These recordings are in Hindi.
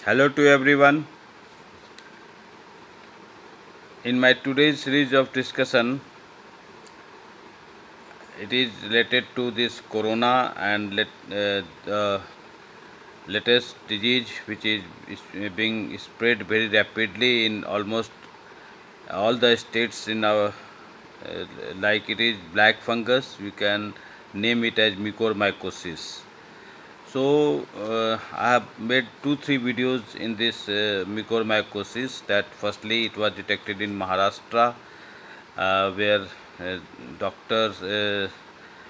Hello to everyone. In my today's series of discussion, it is related to this corona and the latest disease which is being spread very rapidly in almost all the states in our like it is black fungus. We can name it as mucormycosis. So I have made 2-3 videos in this mucormycosis. That firstly it was detected in Maharashtra, where doctors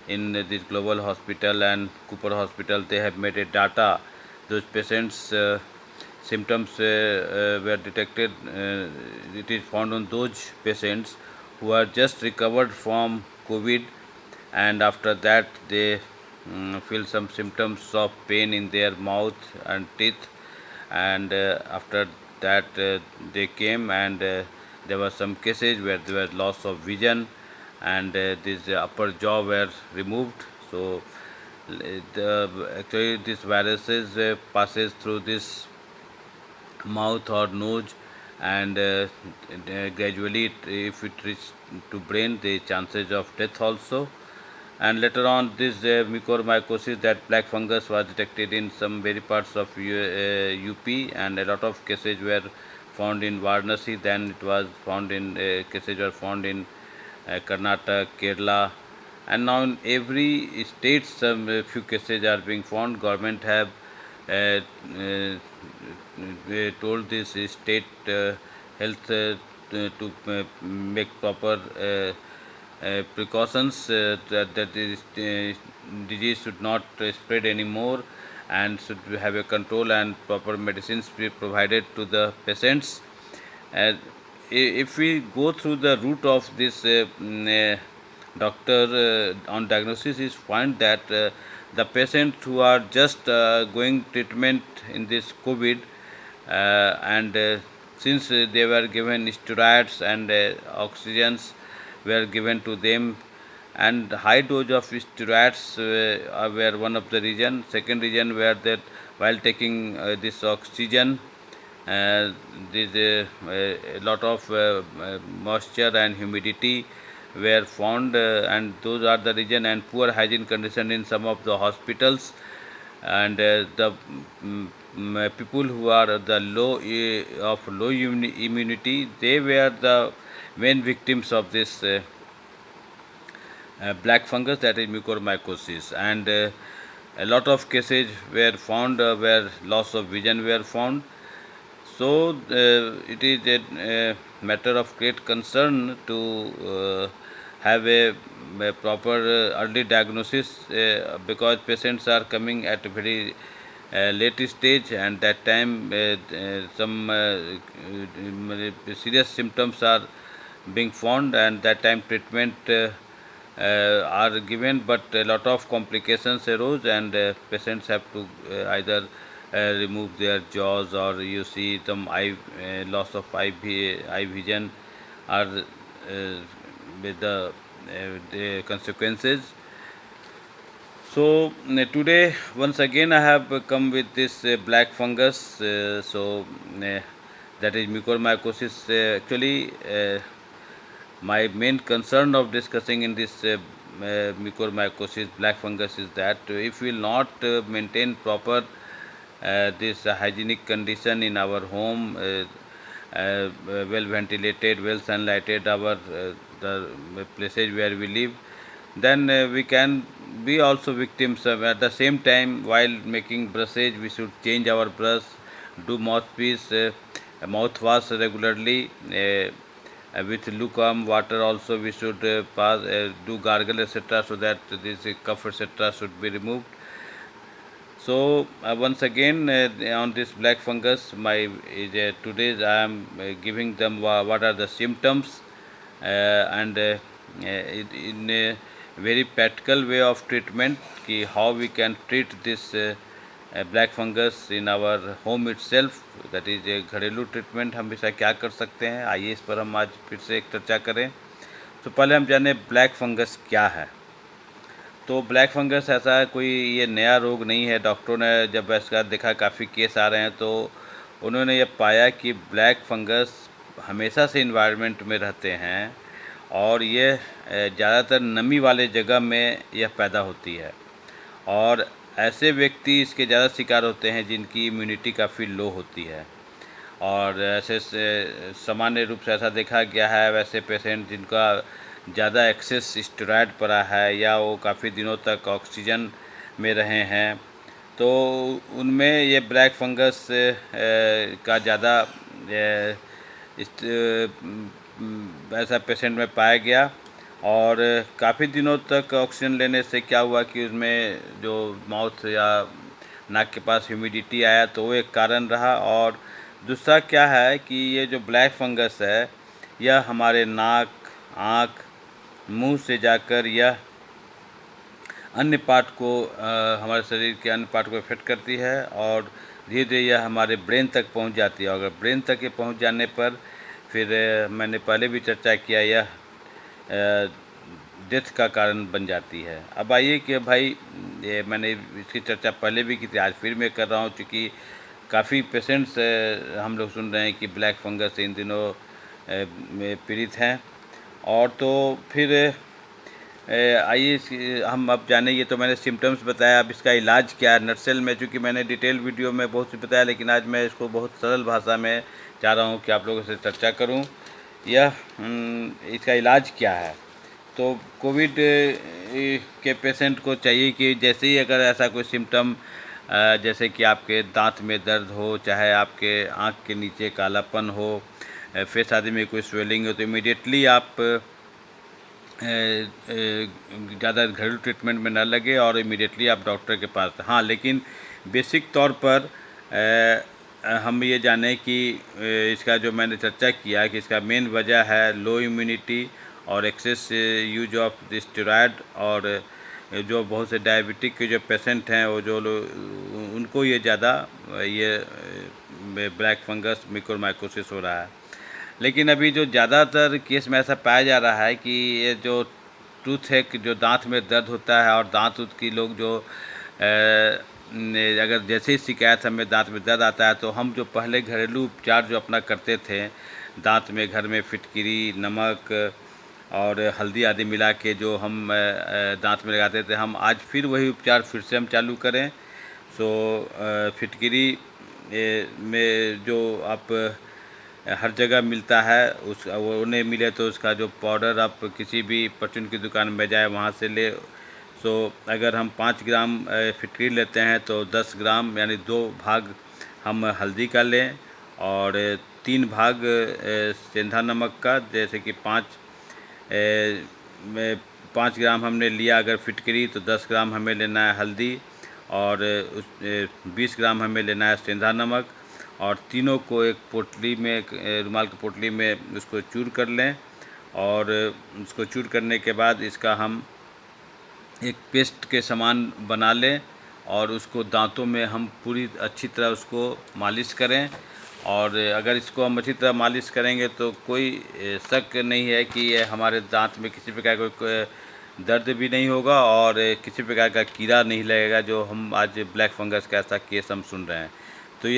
in this global hospital and Cooper hospital, they have made a data. Those patients symptoms were detected. It is found on those patients who are just recovered from COVID, and after that they feel some symptoms of pain in their mouth and teeth, and after that they came, and there were some cases where there was loss of vision, and this upper jaw were removed. So actually this viruses passes through this mouth or nose, and gradually if it reaches to brain, the chances of death also. And later on this mucormycosis, that black fungus, was detected in some very parts of UP, and a lot of cases were found in Varanasi. Then it was found in cases were found in Karnataka, Kerala, and now in every state some few cases are being found. Government have uh, uh, told this state health to make proper precautions, that this disease should not spread anymore, and should have a control and proper medicines be provided to the patients. uh, if we go through the route of this doctor on diagnosis, is find that the patients who are just going treatment in this COVID, and since they were given steroids and oxygens were given to them, and high dose of steroids were one of the reason. Second reason were that while taking this oxygen, uh, there's a lot of moisture and humidity were found, and those are the reason, and poor hygiene condition in some of the hospitals, and the people who are the of low immunity, they were the main victims of this black fungus, that is mucormycosis. And a lot of cases were found where loss of vision were found. So it is a matter of great concern to have a proper early diagnosis, because patients are coming at a very late stage, and that time some serious symptoms are being found, and that time treatment are given, but a lot of complications arose, and patients have to either remove their jaws, or you see some eye loss of eye vision, or with the consequences. So today once again I have come with this black fungus. That is mucormycosis. Actually, my main concern of discussing in this mucormycosis black fungus is that if we will not maintain proper this hygienic condition in our home, well ventilated, well sunlighted, our the places where we live, then we can be also victims of. At the same time, while making brushage, we should change our brush, do mouthpiece, mouthwash regularly. With lukewarm water also we should do gargle, etc., so that this cough, etc., should be removed. So once again, on this black fungus, my today I am giving them what are the symptoms, and in a very practical way of treatment, ki how we can treat this black fungus in our home itself. That is a घरेलू ट्रीटमेंट हम ऐसा क्या कर सकते हैं, आइए इस पर हम आज फिर से एक चर्चा करें। तो पहले हम जाने ब्लैक फंगस क्या है। तो ब्लैक फंगस ऐसा कोई ये नया रोग नहीं है। डॉक्टरों ने जब इसका देखा काफ़ी केस आ रहे हैं, तो उन्होंने ये पाया कि ब्लैक फंगस हमेशा से इन्वायरमेंट में रहते हैं और ये ज़्यादातर नमी वाले जगह में यह पैदा होती है और ऐसे व्यक्ति इसके ज़्यादा शिकार होते हैं जिनकी इम्यूनिटी काफ़ी लो होती है। और ऐसे सामान्य रूप से ऐसा देखा गया है, वैसे पेशेंट जिनका ज़्यादा एक्सेस स्टेरॉयड पड़ा है या वो काफ़ी दिनों तक ऑक्सीजन में रहे हैं, तो उनमें ये ब्लैक फंगस का ज़्यादा ऐसा पेशेंट में पाया गया। और काफ़ी दिनों तक ऑक्सीजन लेने से क्या हुआ कि उसमें जो माउथ या नाक के पास ह्यूमिडिटी आया, तो वो एक कारण रहा। और दूसरा क्या है कि ये जो ब्लैक फंगस है, यह हमारे नाक, आँख, मुंह से जाकर यह अन्य पार्ट को हमारे शरीर के अन्य पार्ट को इफेक्ट करती है और धीरे धीरे यह हमारे ब्रेन तक पहुंच जाती है। और अगर ब्रेन तक ये पहुंच जाने पर फिर मैंने पहले भी चर्चा किया, यह डेथ का कारण बन जाती है। अब आइए कि भाई, ये मैंने इसकी चर्चा पहले भी की थी, आज फिर मैं कर रहा हूँ, क्योंकि काफ़ी पेशेंट्स हम लोग सुन रहे हैं कि ब्लैक फंगस से इन दिनों में पीड़ित हैं। और तो फिर आइए हम अब जाने, ये तो मैंने सिम्टम्स बताया, अब इसका इलाज क्या है नटसेल में। चूँकि मैंने डिटेल वीडियो में बहुत कुछ बताया, लेकिन आज मैं इसको बहुत सरल भाषा में चाह रहा हूँ कि आप लोगों से चर्चा करूँ। यह इसका इलाज क्या है। तो कोविड के पेशेंट को चाहिए कि जैसे ही अगर ऐसा कोई सिम्टम, जैसे कि आपके दांत में दर्द हो, चाहे आपके आँख के नीचे कालापन हो, फेस आदि में कोई स्वेलिंग हो, तो इमीडिएटली आप ज़्यादा घरेलू ट्रीटमेंट में ना लगे और इमीडिएटली आप डॉक्टर के पास। हाँ, लेकिन बेसिक तौर पर हम ये जानें कि इसका जो मैंने चर्चा किया कि इसका मेन वजह है लो इम्यूनिटी और एक्सेस यूज ऑफ स्टेरॉयड। और जो बहुत से डायबिटिक के जो पेशेंट हैं, वो जो उनको ये ज़्यादा ये ब्लैक फंगस म्यूकोरमाइकोसिस हो रहा है। लेकिन अभी जो ज़्यादातर केस में ऐसा पाया जा रहा है कि ये जो टूथ है, जो दांत में दर्द होता है और दांत उत की लोग जो अगर जैसे ही शिकायत हमें दांत में दर्द आता है, तो हम जो पहले घरेलू उपचार जो अपना करते थे, दांत में घर में फिटकिरी, नमक और हल्दी आदि मिला के जो हम दांत में लगाते थे, हम आज फिर वही उपचार फिर से हम चालू करें। सो फिटकिरी में जो आप हर जगह मिलता है, उस वो नहीं मिले तो उसका जो पाउडर आप किसी भी परचून की दुकान में जाए वहाँ से ले। सो अगर हम 5 ग्राम फिटकिरी लेते हैं तो 10 ग्राम यानी 2 भाग हम हल्दी का लें और 3 भाग सेंधा नमक का। जैसे कि 5 ग्राम हमने लिया अगर फिटकिरी, तो 10 ग्राम हमें लेना है हल्दी और 20 ग्राम हमें लेना है सेंधा नमक। और तीनों को एक पोटली में, एक रुमाल की पोटली में उसको चूर कर लें। और उसको चूर करने के बाद इसका हम एक पेस्ट के समान बना लें और उसको दांतों में हम पूरी अच्छी तरह उसको मालिश करें। और अगर इसको हम अच्छी तरह मालिश करेंगे तो कोई शक नहीं है कि ये हमारे दांत में किसी प्रकार का कोई दर्द भी नहीं होगा और किसी प्रकार का कीड़ा नहीं लगेगा, जो हम आज ब्लैक फंगस का ऐसा केस हम सुन रहे हैं। तो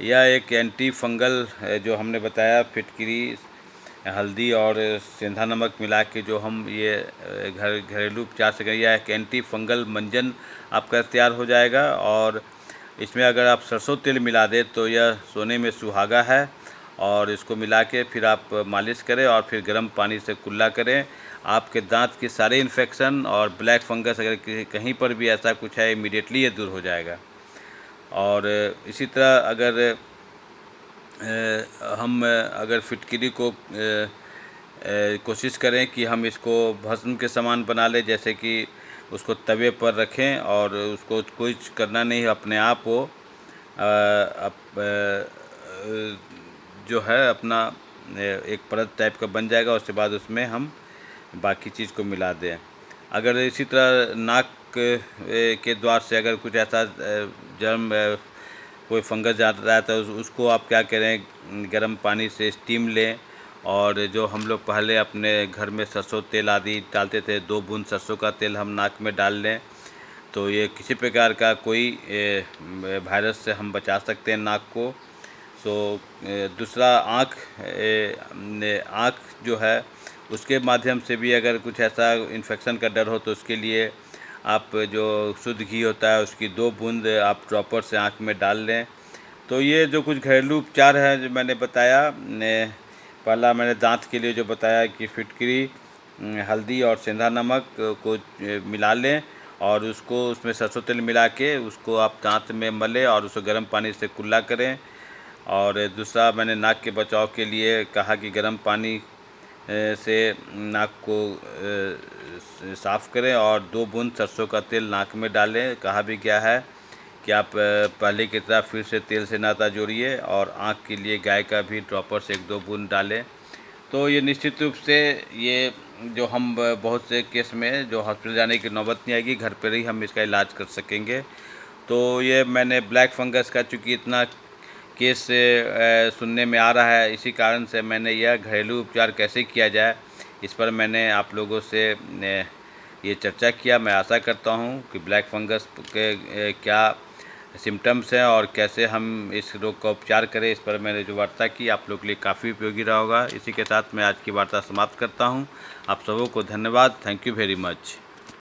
यह एक एंटी फंगल जो हमने बताया, फिटकिरी, हल्दी और सेंधा नमक मिला के जो हम ये घरेलू उपचार से करें, यह एक एंटी फंगल मंजन आपका तैयार हो जाएगा। और इसमें अगर आप सरसों तेल मिला दें तो यह सोने में सुहागा है। और इसको मिला के फिर आप मालिश करें और फिर गर्म पानी से कुल्ला करें। आपके दांत के सारे इन्फेक्शन और ब्लैक फंगस अगर कहीं पर भी ऐसा कुछ है, इमीडिएटली ये दूर हो जाएगा। और इसी तरह अगर हम अगर फिटकिरी को कोशिश करें कि हम इसको भस्म के समान बना लें, जैसे कि उसको तवे पर रखें और उसको कुछ करना नहीं, अपने आप वो जो है अपना एक परत टाइप का बन जाएगा। उसके बाद उसमें हम बाकी चीज़ को मिला दें। अगर इसी तरह नाक के द्वार से अगर कुछ ऐसा जर्म कोई फंगस जाता है तो उसको आप क्या करें, गर्म पानी से स्टीम लें। और जो हम लोग पहले अपने घर में सरसों तेल आदि डालते थे, 2 बूंद सरसों का तेल हम नाक में डाल लें, तो ये किसी प्रकार का कोई वायरस से हम बचा सकते हैं नाक को। सो दूसरा आँख जो है उसके माध्यम से भी अगर कुछ ऐसा इन्फेक्शन का डर हो तो उसके लिए आप जो शुद्ध घी होता है उसकी 2 बूंद आप ड्रॉपर से आँख में डाल लें। तो ये जो कुछ घरेलू उपचार हैं जो मैंने बताया, पहला मैंने दांत के लिए जो बताया कि फिटकरी, हल्दी और सेंधा नमक को मिला लें और उसको उसमें सरसों तेल मिला के उसको आप दांत में मलें और उसको गर्म पानी से कुल्ला करें। और दूसरा मैंने नाक के बचाव के लिए कहा कि गर्म पानी से नाक को साफ़ करें और 2 बूंद सरसों का तेल नाक में डालें। कहा भी गया है कि आप पहले की तरह फिर से तेल से नाता जोड़िए और आँख के लिए गाय का भी ड्रॉपर से 1-2 बूंद डालें। तो ये निश्चित रूप से ये जो हम बहुत से केस में जो हॉस्पिटल जाने की नौबत नहीं आएगी, घर पर ही हम इसका इलाज कर सकेंगे। तो ये मैंने ब्लैक फंगस का चूँकि इतना केस सुनने में आ रहा है, इसी कारण से मैंने यह घरेलू उपचार कैसे किया जाए इस पर मैंने आप लोगों से ये चर्चा किया। मैं आशा करता हूँ कि ब्लैक फंगस के क्या सिम्टम्स हैं और कैसे हम इस रोग का उपचार करें, इस पर मैंने जो वार्ता की आप लोग के लिए काफ़ी उपयोगी रहा होगा। इसी के साथ मैं आज की वार्ता समाप्त करता हूँ। आप सबों को धन्यवाद। Thank you very much.